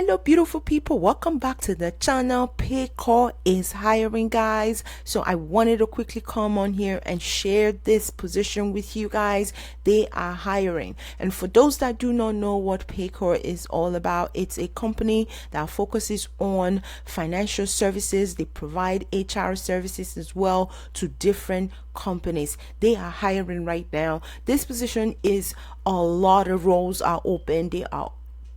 Hello beautiful people, welcome back to the channel. Paycor is hiring, guys. So I wanted to quickly come on here and share this position with you guys. They are hiring, and for those that do not know what Paycor is all about, it's a company that focuses on financial services. They provide HR services as well to different companies. They are hiring right now. This position is, a lot of roles are open. They are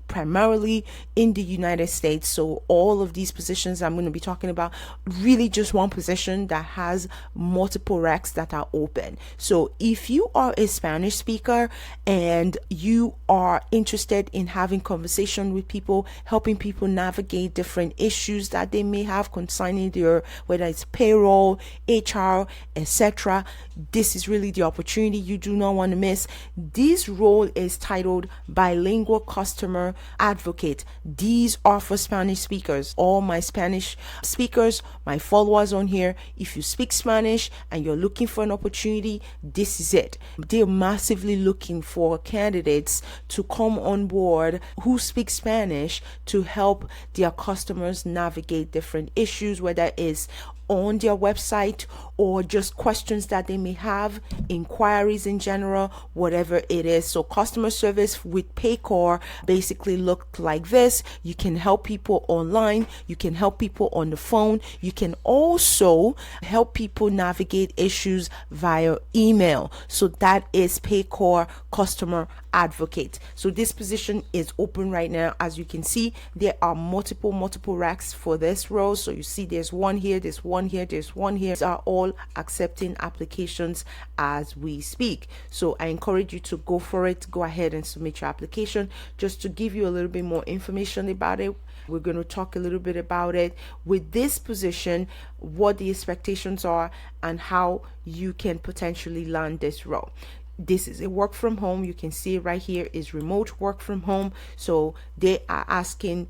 primarily in the United States. So all of these positions I'm going to be talking about, really just one position that has multiple racks that are open. So if you are a Spanish speaker and you are interested in having conversation with people, helping people navigate different issues that they may have concerning their, whether it's payroll, HR, etc., this is really the opportunity you do not want to miss. This role is titled Bilingual Customer Advocate. These are for Spanish speakers. All my Spanish speakers, my followers on here, if you speak Spanish and you're looking for an opportunity, this is it. They're massively looking for candidates to come on board who speak Spanish to help their customers navigate different issues, whether it's on their website or just questions that they may have, inquiries in general, whatever it is. So customer service with Paycor basically looked like this. You can help people online, you can help people on the phone, you can also help people navigate issues via email. So that is Paycor Customer Advocate. So this position is open right now. As you can see, there are multiple racks for this role. So you see there's one here, there's one here, there's one here. These are all accepting applications as we speak. So I encourage you to go for it. Go ahead and submit your application. Just to give you a little bit more information about it, we're going to talk a little bit about it with this position, what the expectations are and how you can potentially land this role. This is a work from home. You can see right here is remote work from home. So they are asking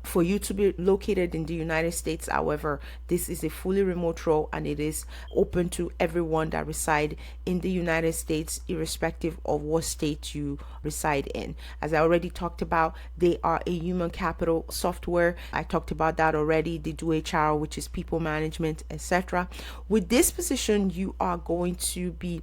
for you to be located in the United States. However, this is a fully remote role and it is open to everyone that reside in the United States, irrespective of what state you reside in. As I already talked about, they are a human capital software. I talked about that already. They do HR, which is people management, etc. With this position, you are going to be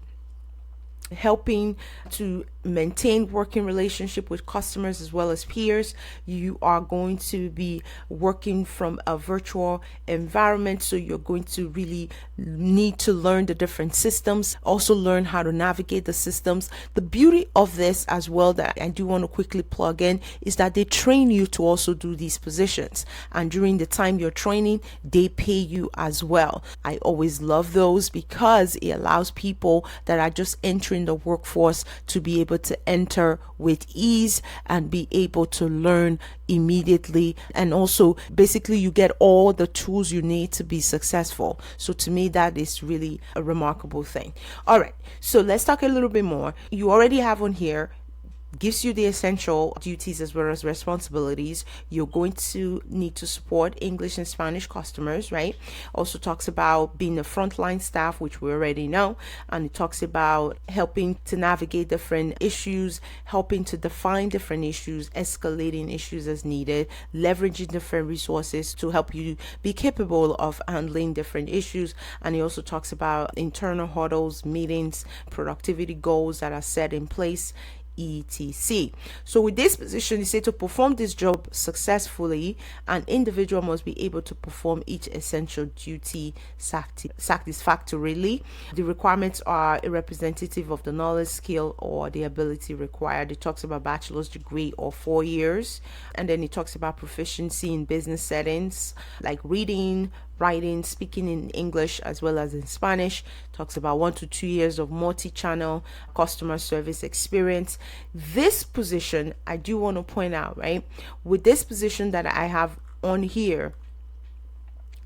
helping to maintain working relationship with customers as well as peers. You are going to be working from a virtual environment, so you're going to really need to learn the different systems, also learn how to navigate the systems. The beauty of this as well that I do want to quickly plug in is that they train you to also do these positions, and during the time you're training they pay you as well. I always love those because it allows people that are just entering the workforce to be able to enter with ease and be able to learn immediately, and also basically you get all the tools you need to be successful. So to me that is really a remarkable thing. All right, so let's talk a little bit more. You already have on here, gives you the essential duties as well as responsibilities. You're going to need to support English and Spanish customers, right? Also talks about being a frontline staff, which we already know, and it talks about helping to navigate different issues, helping to define different issues, escalating issues as needed, leveraging different resources to help you be capable of handling different issues. And he also talks about internal hurdles, meetings, productivity goals that are set in place, etc. So with this position, he said to perform this job successfully, an individual must be able to perform each essential duty satisfactorily. The requirements are a representative of the knowledge, skill, or the ability required. It talks about bachelor's degree or 4 years, and then it talks about proficiency in business settings like reading, writing, speaking in English as well as in Spanish. Talks about 1 to 2 years of multi-channel customer service experience. This position, I do want to point out, right, with this position that I have on here,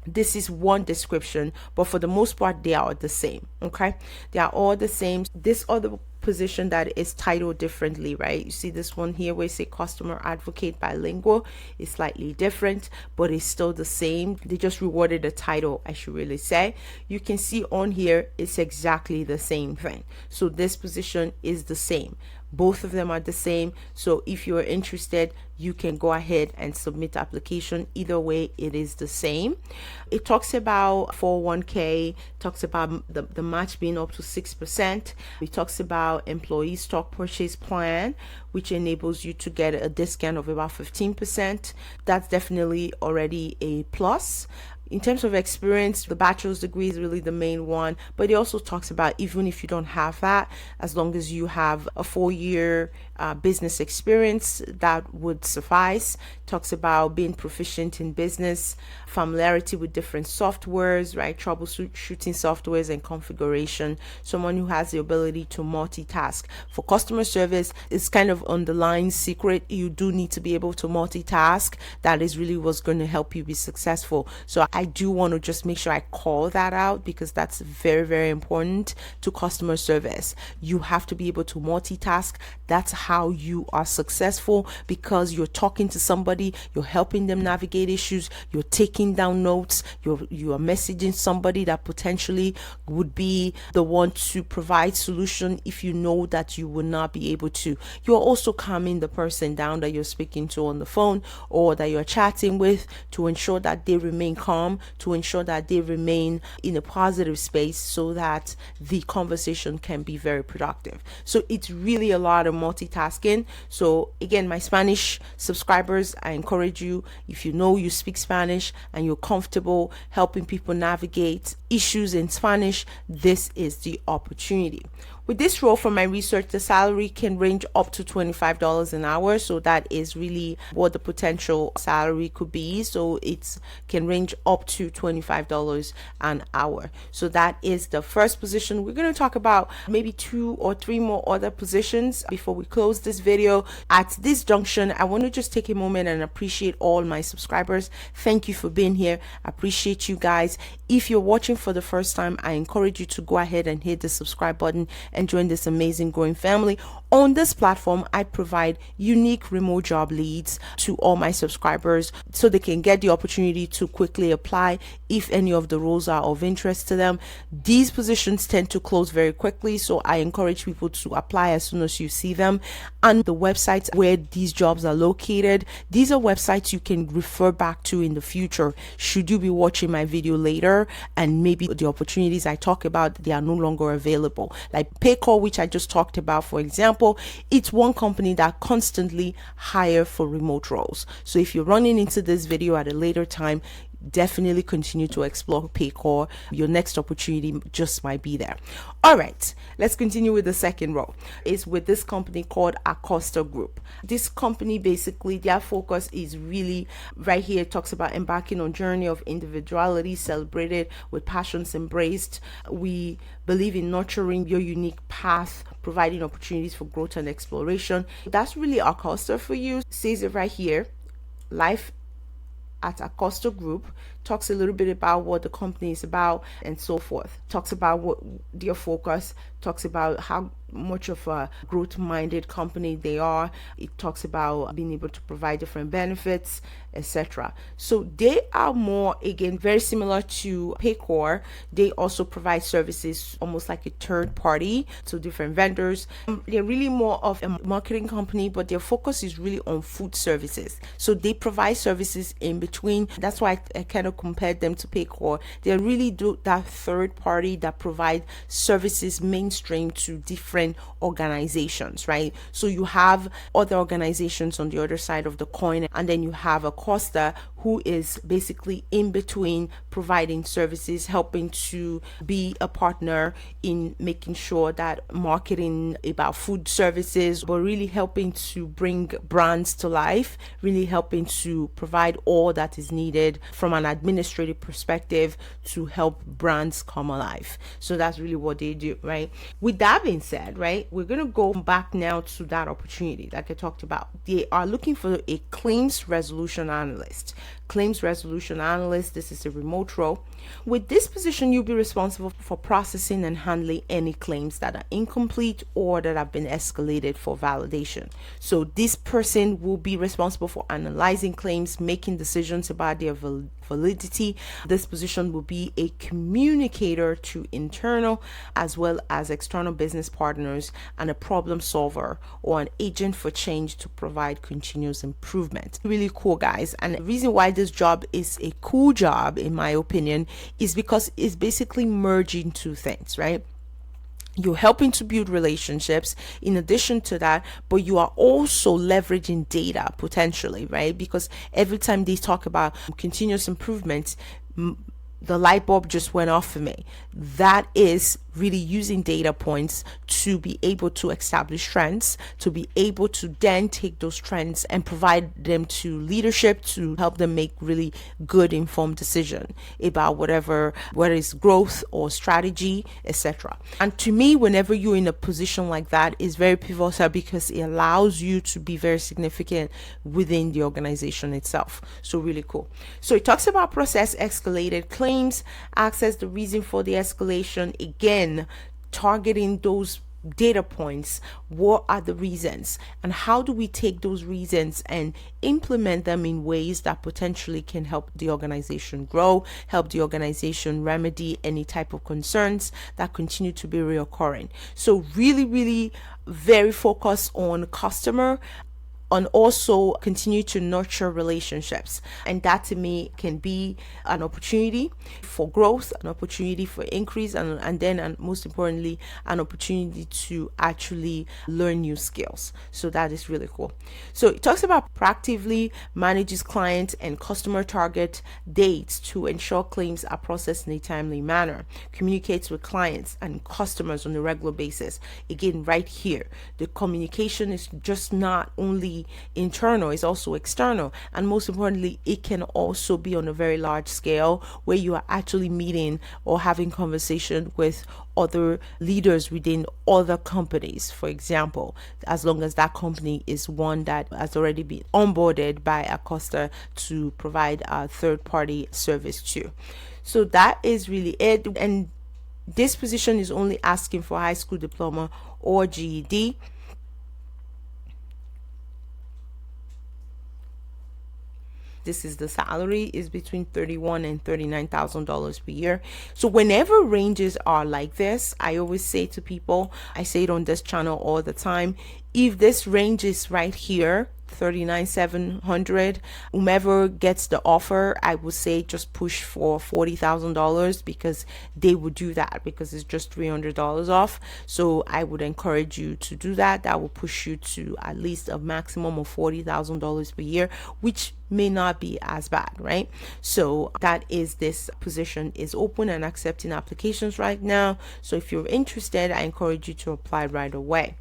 this is one description, but for the most part they are the same. Okay, they are all the same. This other position that is titled differently, right? You see this one here where it say customer advocate bilingual is slightly different, but it's still the same. They just rewarded the title, I should really say. You can see on here it's exactly the same thing. So this position is the same. Both of them are the same. So if you're interested, you can go ahead and submit the application. Either way, it is the same. It talks about 401k, talks about the match being up to 6%. It talks about employee stock purchase plan, which enables you to get a discount of about 15%. That's definitely already a plus. In terms of experience, the bachelor's degree is really the main one, but it also talks about even if you don't have that, as long as you have a 4-year business experience, that would suffice. Talks about being proficient in business, familiarity with different softwares, right? Troubleshooting softwares and configuration. Someone who has the ability to multitask. For customer service, it's kind of underlying secret. You do need to be able to multitask. That is really what's going to help you be successful. So I do want to just make sure I call that out because that's very, very important to customer service. You have to be able to multitask. That's how you are successful, because you're talking to somebody, you're helping them navigate issues, you're taking down notes, you are messaging somebody that potentially would be the one to provide solution if you know that you will not be able to. You're also calming the person down that you're speaking to on the phone or that you're chatting with, to ensure that they remain calm, to ensure that they remain in a positive space so that the conversation can be very productive. So it's really a lot of multitasking. So again, my Spanish subscribers, I encourage you, if you know you speak Spanish and you're comfortable helping people navigate issues in Spanish, this is the opportunity. With this role, from my research, the salary can range up to $25 an hour. So that is really what the potential salary could be. So it can range up to $25 an hour. So that is the first position. We're going to talk about maybe 2 or 3 more other positions before we close this video. At this junction, I want to just take a moment and appreciate all my subscribers. Thank you for being here. I appreciate you guys. If you're watching for the first time, I encourage you to go ahead and hit the subscribe button and join this amazing growing family. On this platform, I provide unique remote job leads to all my subscribers so they can get the opportunity to quickly apply if any of the roles are of interest to them. These positions tend to close very quickly, so I encourage people to apply as soon as you see them. And the websites where these jobs are located, these are websites you can refer back to in the future should you be watching my video later and maybe the opportunities I talk about, they are no longer available. Like Paycor, which I just talked about, for example, it's one company that constantly hire for remote roles. So if you're running into this video at a later time, definitely continue to explore Paycor. Your next opportunity just might be there. All right, let's continue with the second role. It's with this company called Acosta Group. This company, basically, their focus is really right here. It talks about embarking on journey of individuality celebrated with passions embraced. We believe in nurturing your unique path, providing opportunities for growth and exploration. That's really Acosta for you. It says it right here. Life at Acosta Group talks a little bit about what the company is about and so forth. Talks about what their focus, talks about how much of a growth-minded company they are. It talks about being able to provide different benefits, etc. So they are more, again, very similar to Paycor. They also provide services almost like a third party to different vendors. They're really more of a marketing company, but their focus is really on food services. So they provide services in between. That's why I kind of compared them to Paycor. They really do that third party that provide services mainstream to different organizations, right? So you have other organizations on the other side of the coin, and then you have Acosta, who is basically in between, providing services, helping to be a partner in making sure that marketing about food services, but really helping to bring brands to life, really helping to provide all that is needed from an administrative perspective to help brands come alive. So that's really what they do, right? With that being said, right, we're going to go back now to that opportunity like I talked about. They are looking for a claims resolution analyst. claims resolution analyst. This is a remote role. With this position, you'll be responsible for processing and handling any claims that are incomplete or that have been escalated for validation. So this person will be responsible for analyzing claims, making decisions about their validity. This position will be a communicator to internal as well as external business partners, and a problem solver or an agent for change to provide continuous improvement. Really cool, guys. And the reason why this job is a cool job, in my opinion, is because it's basically merging two things, right? You're helping to build relationships in addition to that, but you are also leveraging data potentially, right? Because every time they talk about continuous improvement, the light bulb just went off for me. That is really using data points to be able to establish trends, to be able to then take those trends and provide them to leadership to help them make really good informed decision about whether it's growth or strategy, etc. And to me, whenever you're in a position like that, is very pivotal because it allows you to be very significant within the organization itself. So really cool. So it talks about process escalated claims, access the reason for the escalation. Again, targeting those data points. What are the reasons, and how do we take those reasons and implement them in ways that potentially can help the organization grow, help the organization remedy any type of concerns that continue to be reoccurring. So really very focused on customer, and also continue to nurture relationships. And that to me can be an opportunity for growth, an opportunity for increase, and then most importantly, an opportunity to actually learn new skills. So that is really cool. So it talks about proactively manages client and customer target dates to ensure claims are processed in a timely manner, communicates with clients and customers on a regular basis. Again, right here, the communication is just not only internal, it's also external, and most importantly, it can also be on a very large scale where you are actually meeting or having conversation with other leaders within other companies, for example, as long as that company is one that has already been onboarded by Acosta to provide a third-party service to. So that is really it. And this position is only asking for high school diploma or GED. This is the salary is between $31,000 and $39,000 per year. So whenever ranges are like this, I always say to people, I say it on this channel all the time, if this range is right here, $39,700, whomever gets the offer, I would say just push for $40,000 because they would do that because it's just $300 off. So I would encourage you to do that. That will push you to at least a maximum of $40,000 per year, which may not be as bad, right? So that is, this position is open and accepting applications right now. So if you're interested, I encourage you to apply right away.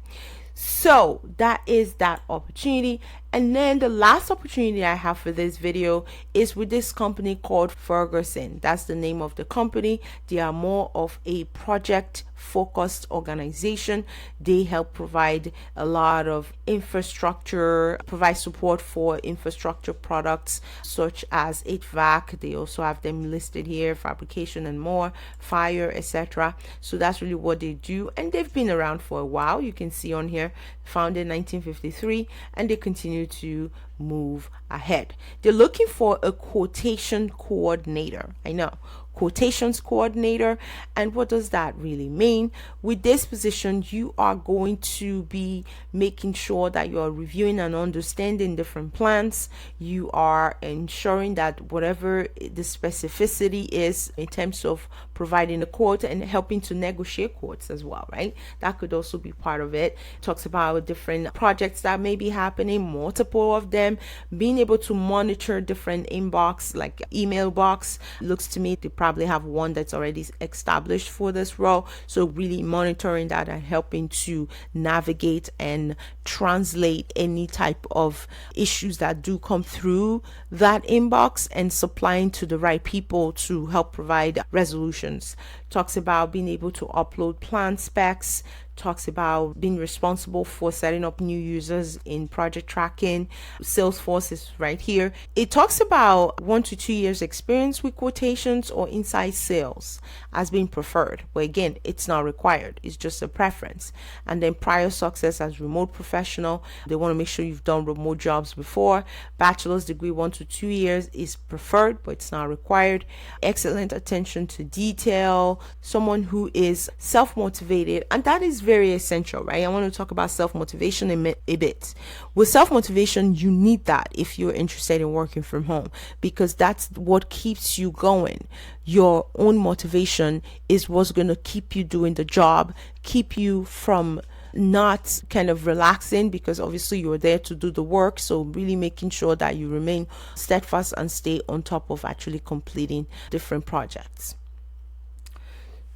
So that is that opportunity. And then the last opportunity I have for this video is with this company called Ferguson. That's the name of the company. They are more of a project focused organization. They help provide a lot of infrastructure, provide support for infrastructure products such as HVAC. They also have them listed here, fabrication and more, fire, etc. So that's really what they do. And they've been around for a while. You can see on here, founded in 1953, and they continue to move ahead. They're looking for a quotation coordinator. I know, quotations coordinator. And what does that really mean? With this position, you are going to be making sure that you are reviewing and understanding different plans. You are ensuring that whatever the specificity is in terms of providing a quote and helping to negotiate quotes as well, right? That could also be part of it. Talks about different projects that may be happening, multiple of them, being able to monitor different inbox, like email box. Looks to me they probably have one that's already established for this role. So really monitoring that and helping to navigate and translate any type of issues that do come through that inbox and supplying to the right people to help provide resolutions. Talks about being able to upload plan specs talks about being responsible for setting up new users in project tracking. Salesforce is right here. It talks about 1 to 2 years experience with quotations or inside sales as being preferred, but again, it's not required, it's just a preference. And then prior success as remote professional, they want to make sure you've done remote jobs before. Bachelor's degree 1 to 2 years is preferred, but it's not required. Excellent attention to detail, someone who is self-motivated, and that is very essential, right? I want to talk about self-motivation a bit. With self-motivation, you need that if you're interested in working from home, because that's what keeps you going. Your own motivation is what's going to keep you doing the job, keep you from not kind of relaxing, because obviously you're there to do the work. So really making sure that you remain steadfast and stay on top of actually completing different projects.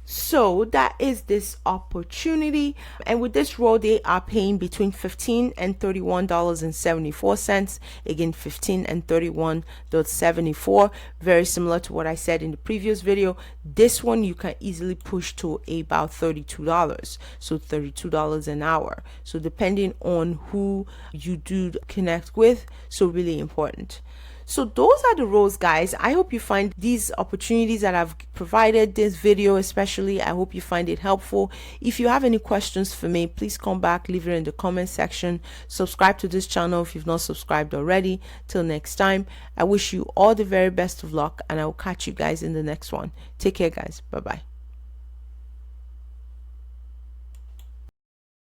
So that is this opportunity, and with this role they are paying between $15 and $31.74. Again, $15 and $31.74. Very similar to what I said in the previous video. This one you can easily push to about $32, so $32 an hour. So depending on who you do connect with, so really important. So those are the roles, guys. I hope you find these opportunities that I've provided, this video especially, I hope you find it helpful. If you have any questions for me, please come back, leave it in the comment section. Subscribe to this channel if you've not subscribed already. Till next time, I wish you all the very best of luck, and I will catch you guys in the next one. Take care, guys. Bye bye.